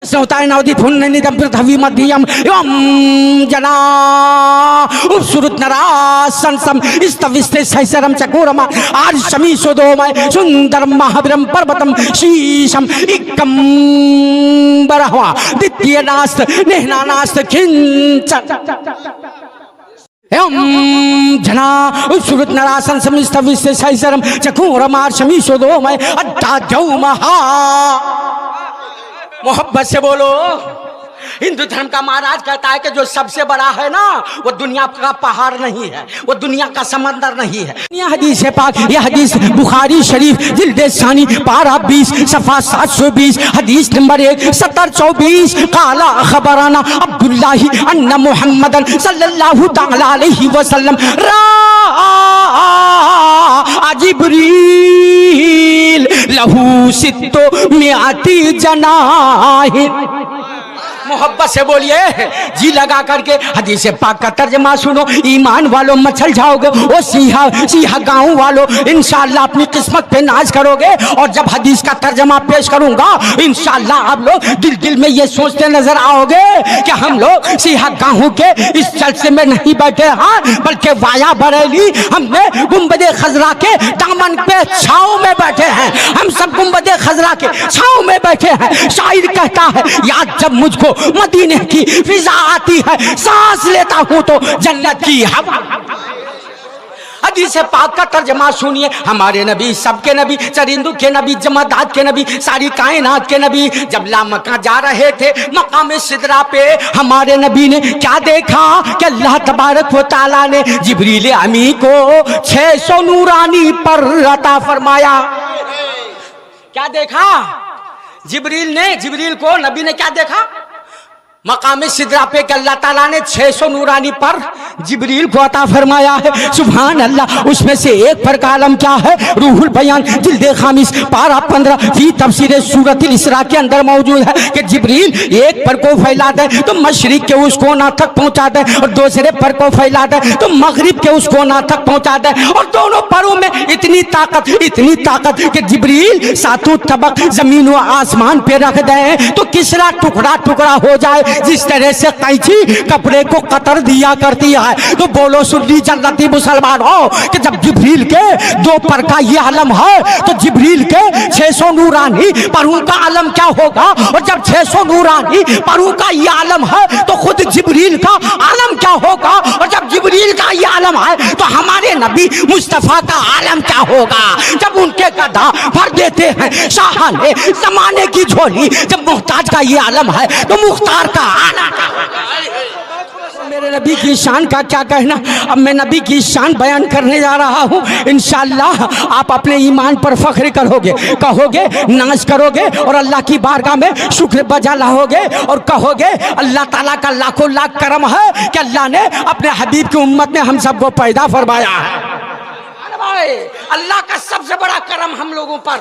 सौतायनावधि पुण्यनिधं पृथ्वी मध्यम एवं जना उपसुरुतनरासंसम स्तविस्ते सहस्रम चकोरमा आर्षमी सोदोमय सुंदरम महावीरम पर्वतम शीशम इक्कम बरहवा द्वितीय नास्त नेहनानास्त खिंच एवं जना उपसुरुतनरासन समिस्तविस्ते सहस्रम चकोरमा आर्षमी सोदोमय अद्दाद्यौ महा मोहब्बत से बोलो। हिंदू धर्म का महाराज कहता है कि जो सबसे बड़ा है ना वो दुनिया का पहाड़ नहीं है, वो दुनिया का समंदर नहीं है। यह हदीस है पाक, यह हदीस बुखारी शरीफ जिल्द सानी पारा 20 सफा 720 हदीस नंबर 1 7024 काला खबराना अब्दुल्लाही अन्ना मुहम्मदन सल्लल्लाहु तआला अलैहि वसल्लम जिब्रील लहू सित्तो मियाती जनाहिन। मोहब्बत से बोलिए, जी लगा करके हदीस पाक का तर्जमा सुनो। ईमान वालों मचल जाओगे, वो सीहा गाँव वालों इंशाअल्लाह अपनी किस्मत पे नाज करोगे। और जब हदीस का तर्जमा पेश करूंगा इंशाअल्लाह आप लोग दिल दिल में ये सोचते नजर आओगे कि हम लोग सीहा गाँव के इस जलसे में नहीं बैठे हैं, बल्कि वाया बरेली हमने गुंबदे खजरा के दामन पे छाँव में बैठे हैं। हम सब गुंबदे खजरा के छाँव में बैठे हैं। शायर कहता है याद जब मुझको मदीने की फिजा आती है, सांस लेता हूं तो जन्नत की हवा। हदीस पाक का तर्जमा सुनिए। हमारे नबी, सबके नबी, चरिंदों के नबी, जमादात के नबी, सारी कायनात के नबी जब लामका जा रहे थे मकाम सिदरा पे, हमारे नबी ने क्या देखा कि अल्लाह तबारक व तआला ने जिब्रील अमी को 600 नूरानी पर अता फरमाया। क्या देखा जिब्रील को नबी ने क्या देखा? मकाम सिदरा पे कि अल्लाह ताला ने 600 नूरानी पर जिब्रील को अता फरमाया है। सुभान अल्लाह। उसमें से एक पर का आलम क्या है? रूहुल बयान जिल्द खामिस पारा 15 फी तफसीर सूरतुल इसरा के अंदर मौजूद है कि जिब्रील एक पर को फैला दे तो मशरिक के उस कोना तक पहुंचा दे, और दूसरे पर को फैला दे तो मगरिब के उस कोना तक पहुंचा दे। और दोनों परों में इतनी ताकत कि जिब्रील सातों तबक जमीन व आसमान पे रख दे तो किसरा टुकड़ा टुकड़ा हो जाए। जिस तरह से कैंची कपड़े को कतर दिया करती है। तो बोलो सुन्नी जन्नती मुसलमान हो कि जब जिब्रील के 2 पर का ये आलम है तो जिब्रील के 600 नूरानी परों का आलम क्या होगा? और जब 600 नूरानी परों का ये आलम है तो खुद जिब्रील का आलम क्या होगा? और जब जिब्रील का ये आलम है तो हमारे नबी मुस्तफा का आलम क्या होगा? जब उनके गधा भर देते हैं शाहाने जमाने की झोली, जब मुहताज का ये आलम है तो मुख्तार का मेरे नबी की शान का क्या कहना। अब मैं नबी की शान बयान करने जा रहा हूँ। इंशाअल्लाह आप अपने ईमान पर फख्र करोगे, कहोगे, नाज करोगे और अल्लाह की बारगाह में शुक्र बजा लाओगे और कहोगे अल्लाह ताला का लाखों लाख करम है कि अल्लाह ने अपने हबीब की उम्मत में हम सबको पैदा फरमाया है। अल्लाह का सबसे बड़ा करम हम लोगों पर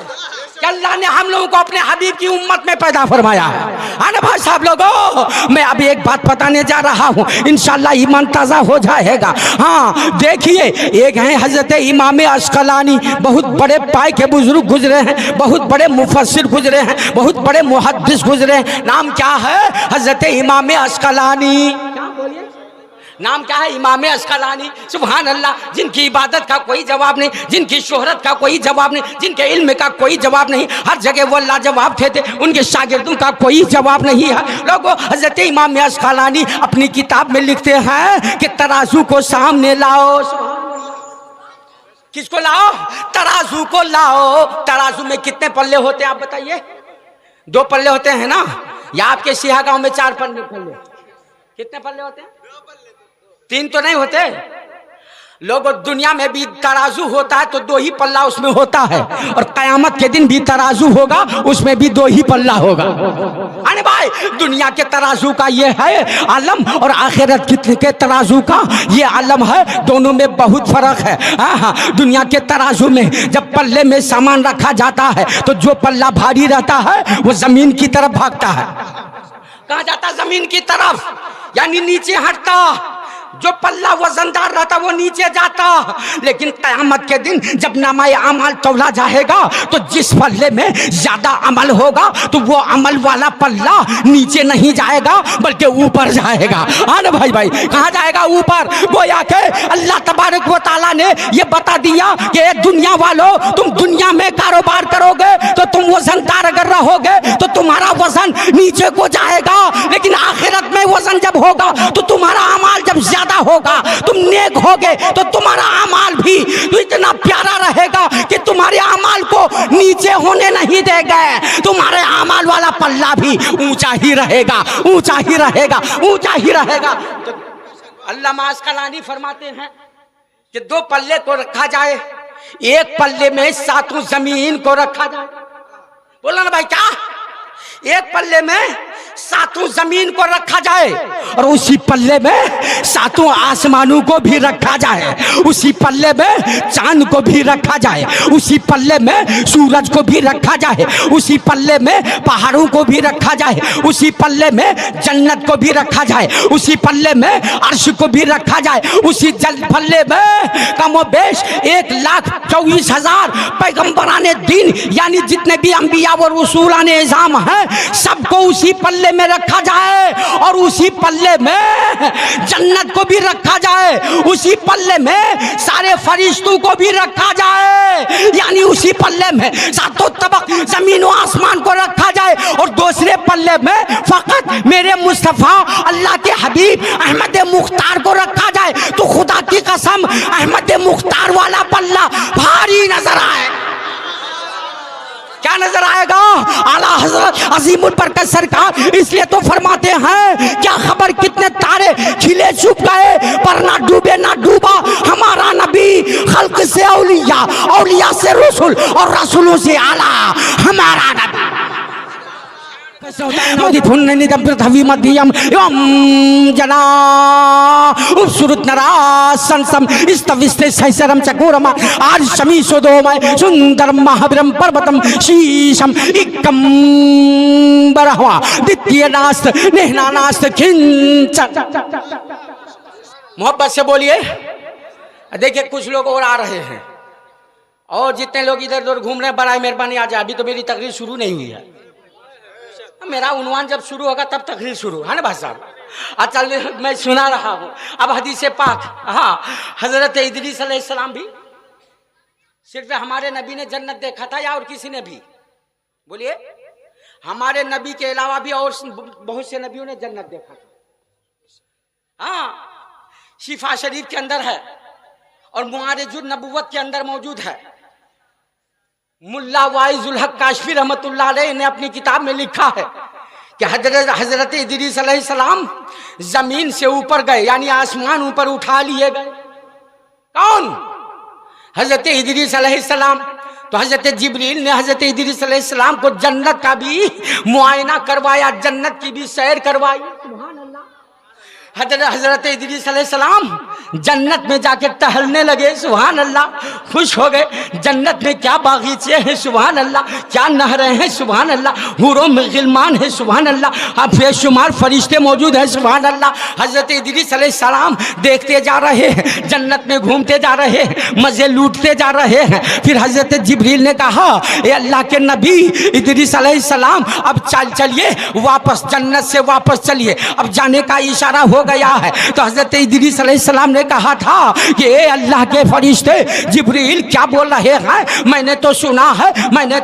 कि अल्लाह ने हम लोगों को अपने हबीब की उम्मत में पैदा फरमाया है ना भाई साहब लोगों। मैं अभी एक बात बताने जा रहा हूँ, इंशाअल्लाह ईमान ताज़ा हो जाएगा। हाँ देखिए, एक हैं हजरत इमाम अस्कलानी, बहुत बड़े पाए के बुजुर्ग गुजरे हैं, बहुत बड़े मुफस्सिर गुजरे हैं, बहुत बड़े मुहद्दिस गुजरे हैं। नाम क्या है? हजरत इमाम अस्कलानी। नाम क्या है? इमाम अस्कलानी। सुभान अल्लाह। जिनकी इबादत का कोई जवाब नहीं, जिनकी शोहरत का कोई जवाब नहीं, जिनके इल्म का कोई जवाब नहीं, हर जगह वो लाजवाब थे। उनके शागिर्दों का कोई जवाब नहीं है। लोगों, हजरत इमाम अस्कलानी अपनी किताब में लिखते हैं कि तराजू को सामने लाओ। किसको लाओ? तराजू को लाओ। तराजू में कितने पल्ले होते हैं आप बताइए? 2 पल्ले होते हैं ना? या आपके सिहा गांव में 4 पल्ले? कितने पल्ले होते हैं? 3 तो नहीं होते। लोगों, दुनिया में भी तराजू होता है तो 2 ही पल्ला उसमें होता है, और कयामत के दिन भी तराजू होगा, उसमें भी 2 ही पल्ला होगा। अरे भाई, दुनिया के तराजू का ये है आलम और आखिरत के तराजू का ये आलम है। दोनों में बहुत फर्क है। हाँ, दुनिया के तराजू में जब पल्ले में सामान रखा जाता है तो जो पल्ला भारी रहता है वो जमीन की तरफ भागता है। कहाँ जाता? जमीन की तरफ, यानी नीचे हटता। जो पल्ला वजनदार रहता वो नीचे जाता, लेकिन क़यामत के दिन जब नामाए अमाल तौला जाएगा तो जिस पल्ले में ज्यादा अमल होगा तो वो अमल वाला पल्ला नीचे नहीं जाएगा बल्कि ऊपर जाएगा। हाँ ना भाई, कहाँ जाएगा? ऊपर। गोया के अल्लाह तबारक व तआला ने ये बता दिया कि दुनिया वालों, तुम दुनिया में कारोबार करोगे तो तुम वजनदार अगर रहोगे तो तुम्हारा वजन नीचे को जाएगा, लेकिन आखिरत में वजन जब होगा तो तुम्हारा अमाल जब ज्यादा होगा, तुम नेक होगे तो तुम्हारा अमाल भी तो इतना प्यारा रहेगा कि तुम्हारे अमाल को नीचे होने नहीं देगा। तुम्हारे अमाल वाला पल्ला भी ऊंचा ही रहेगा, ऊंचा ही रहेगा, ऊंचा ही रहेगा। तो अल्लामा अस्क़लानी फरमाते हैं कि दो पल्ले को रखा जाए, एक पल्ले में सातों जमीन को रखा जाए। बोला ना भाई, क्या? एक पल्ले में सातों जमीन को रखा जाए और उसी पल्ले में सातों आसमानों को भी रखा जाए, उसी पल्ले में चांद को भी रखा जाए, उसी पल्ले में सूरज को भी रखा जाए, उसी पल्ले में पहाड़ों को भी रखा जाए, उसी पल्ले में जन्नत को भी रखा जाए, उसी पल्ले में अर्श को भी रखा जाए, उसी पल्ले में कमोबेश 1,24,000 पैगंबराने दीन यानी जितने भी अंबिया व रसूलाने इज़ाम हैं सबको उसी पल्ले में रखा जाए और उसी पल्ले में जन्नत को भी रखा जाए, उसी पल्ले में सारे फरिश्तों को भी रखा जाए, यानी उसी पल्ले में सातों तबक जमीन और आसमान को रखा जाए और दूसरे पल्ले में फकत मेरे मुस्तफ़ा अल्लाह के हबीब अहमद मुख्तार को रखा जाए। तो खुदा की कसम अहमद मुख्तार वाला पल्ला भारी नजर आए। क्या नजर आएगा? आला हजरत अजीमुल बरकत सरकार इसलिए तो फरमाते हैं, क्या खबर कितने तारे खिले छुप गए पर ना डूबे ना डूबा हमारा नबी। खल्क से औलिया, औलिया से रसूल और रसूलों से आला हमारा नबी। सुंदर महावीरम पर्वतम शीशम इकम्बरहवा द्वितीय नास्त नेहना नास्त खिंचन। मोहब्बत से बोलिए। देखिए कुछ लोग और आ रहे हैं और जितने लोग इधर उधर घूम रहे हैं बड़ा मेहरबानी आ जाए। अभी तो मेरी तकरीर शुरू नहीं हुई है, मेरा उन्वान जब शुरू होगा तब तकरीर शुरू है ना भाई साहब। अच्छा मैं सुना रहा हूँ अब हदीस पाक। हाँ, हजरत इदरीस अलैहिस्सलाम भी सिर्फ हमारे नबी ने जन्नत देखा था या और किसी ने भी? बोलिए। हमारे नबी के अलावा भी और बहुत से नबियों ने जन्नत देखा था। हाँ, शिफा शरीफ के अंदर है और मुआरिजुन नबुव्वत के अंदर मौजूद है। मुल्ला वाइजुल हक काशफी रहमतुल्लाह अलैह ने अपनी किताब में लिखा है कि हजरत इदरीस अलैहिस्सलाम जमीन से ऊपर गए, यानी आसमान ऊपर उठा लिए गए। कौन? हजरत इदरीस अलैहिस्सलाम। तो हजरत जिब्रील ने हजरत इदरीस अलैहिस्सलाम को जन्नत का भी मुआयना करवाया, जन्नत की भी सैर करवाई। सुभान अल्लाह। हजरत इदरीस अलैहिस्सलाम जन्नत में जाके टहलने लगे। सुभान अल्लाह। खुश हो गए। जन्नत में क्या बागीचे हैं, सुभान अल्लाह, क्या नहरें हैं, सुभान अल्लाह, हूरों में गिलमान है, सुभान अल्लाह, बेशुमार फरिश्ते मौजूद हैं, सुभान अल्लाह। हजरत इदरीस अलैहिस्सलाम देखते जा रहे हैं, जन्नत में घूमते जा रहे हैं, मजे लूटते जा रहे हैं। फिर हजरत जिब्रील ने कहा, ए अल्लाह के नबी इदरीस अलैहिस्सलाम अब चलिए वापस, जन्नत से वापस चलिए, अब जाने का इशारा हो गया है। तो हजरत इदरीस अलैहिस्सलाम ने कहा था कि ए अल्लाह के फरिश्ते जिब्रील क्या बोल रहे हैं? मैंने तो सुना है,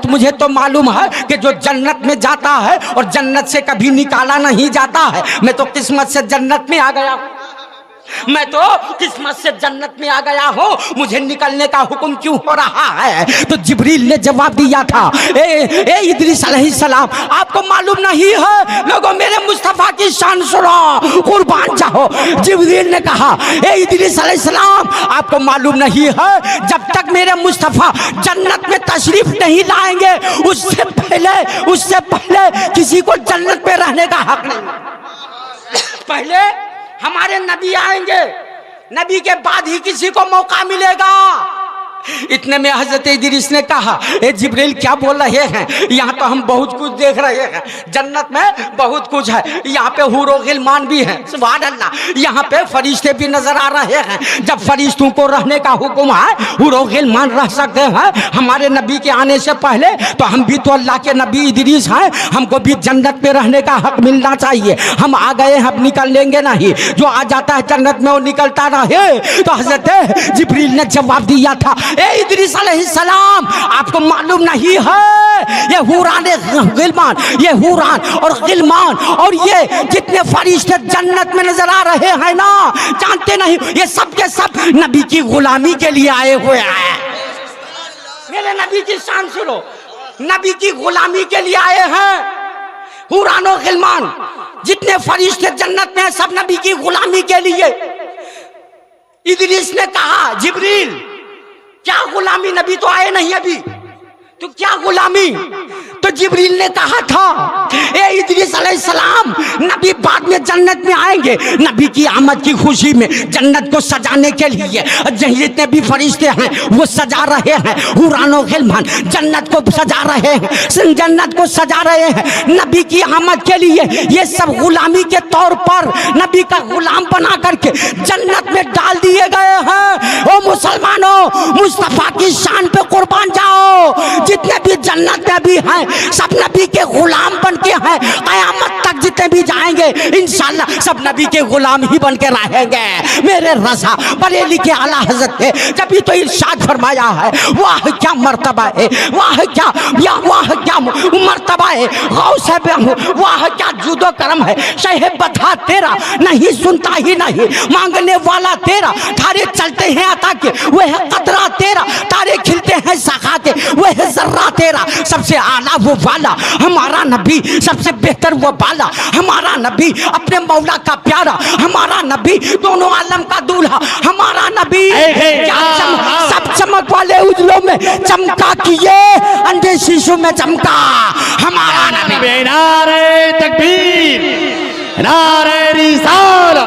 मुझे तो मालूम है कि जो जन्नत में जाता है और जन्नत से कभी निकाला नहीं जाता है। मैं तो किस्मत से जन्नत में आ गया हूँ, मैं तो किस्मत से जन्नत में आ गया हूँ, मुझे निकलने का हुक्म क्यों हो रहा है? तो जिब्रील ने जवाब दिया था, ए इदरीस अलैहिस्सलाम, आपको मालूम नहीं है? लोगों मेरे मुस्तफ़ा की शान सुनो, कुर्बान जाओ। जिब्रील ने कहा, ए इदरीस अलैहिस्सलाम, आपको मालूम नहीं है जब तक मेरे मुस्तफ़ा जन्नत में तशरीफ नहीं लाएंगे उससे पहले किसी को जन्नत में रहने का हक नहीं। पहले हमारे नबी आएंगे, नबी के बाद ही किसी को मौका मिलेगा। इतने में हजरत इदरीस ने कहा, ए जिब्रील क्या बोल रहे हैं? यहाँ तो हम बहुत कुछ देख रहे हैं, जन्नत में बहुत कुछ है, यहाँ पे हूर और गिलमान भी हैं, सुभान अल्लाह। यहाँ पे फरिश्ते भी नजर आ रहे हैं। जब फरिश्तों को रहने का हुक्म है, हूर और गिलमान रह सकते हैं हमारे नबी के आने से पहले, तो हम भी तो अल्लाह के नबी इदरीस हैं, हमको भी जन्नत में रहने का हक मिलना चाहिए। हम आ गए हैं, अब निकल लेंगे नहीं, जो आ जाता है जन्नत में वो निकलता रहे। तो हजरत जिब्रील ने जवाब दिया था, ए इदरीस अलैहिस्सलाम, आपको मालूम नहीं है ये हुरान गिलमान, ये हुरान और गिलमान और ये जितने फरिश्ते जन्नत में नजर आ रहे हैं ना, जानते नहीं ये सब के सब नबी की गुलामी के लिए आए हुए हैं। मेरे नबी की शान सुनो, नबी की गुलामी के लिए आए हैं। हुरान और गिलमान जितने फरिश्ते जन्नत में सब नबी की गुलामी के लिए। इदरीस ने कहा, जिब्रील क्या गुलामी, नबी तो आए नहीं अभी, तो क्या गुलामी? तो जिब्रील ने कहा था, ए इदरीस अलैहिस्सलाम, नबी बाद में जन्नत में आएंगे, नबी की आमद की खुशी में जन्नत को सजाने के लिए जितने भी फरिश्ते हैं वो सजा रहे हैं, हुरान और गिलमान जन्नत को सजा रहे हैं, जन्नत को सजा रहे हैं नबी की आमद के लिए। ये सब गुलामी के तौर पर नबी का गुलाम बना करके जन्नत में डाल दिए गए हैं। ओ मुसलमानों, मुस्तफा की शान पे कुर्बान जाओ। जितने भी जन्नत में भी हैं सब नबी के गुलाम बन के हैं, कयामत तक जितने भी जाएंगे इंशाअल्लाह सब नबी के गुलाम ही बन के रहेंगे। मेरे रज़ा बरेली के आला हज़रत है, जब भी तो इरशाद फरमाया है, वाह क्या मर्तबा है, वाह क्या मर्तबा है, गौस है, वाह क्या जुदो करम है, शहे बधा तेरा नहीं सुनता ही नहीं, मांगने वाला तेरा, तारे चलते हैं अता के, वह कतरा तेरा, तारे खिलते हैं सखा के, वह जर्रा तेरा। सबसे आला वो वाला हमारा नबी, सबसे बेहतर वो बाला हमारा नबी, अपने मौला का प्यारा हमारा नबी, दोनों आलम का दूल्हा हमारा नबी। सब चमक वाले उजलों में चमका किए, अंधे शीशों में चमका हमारा नबी। नारे तकबीर, नारे रिसालत।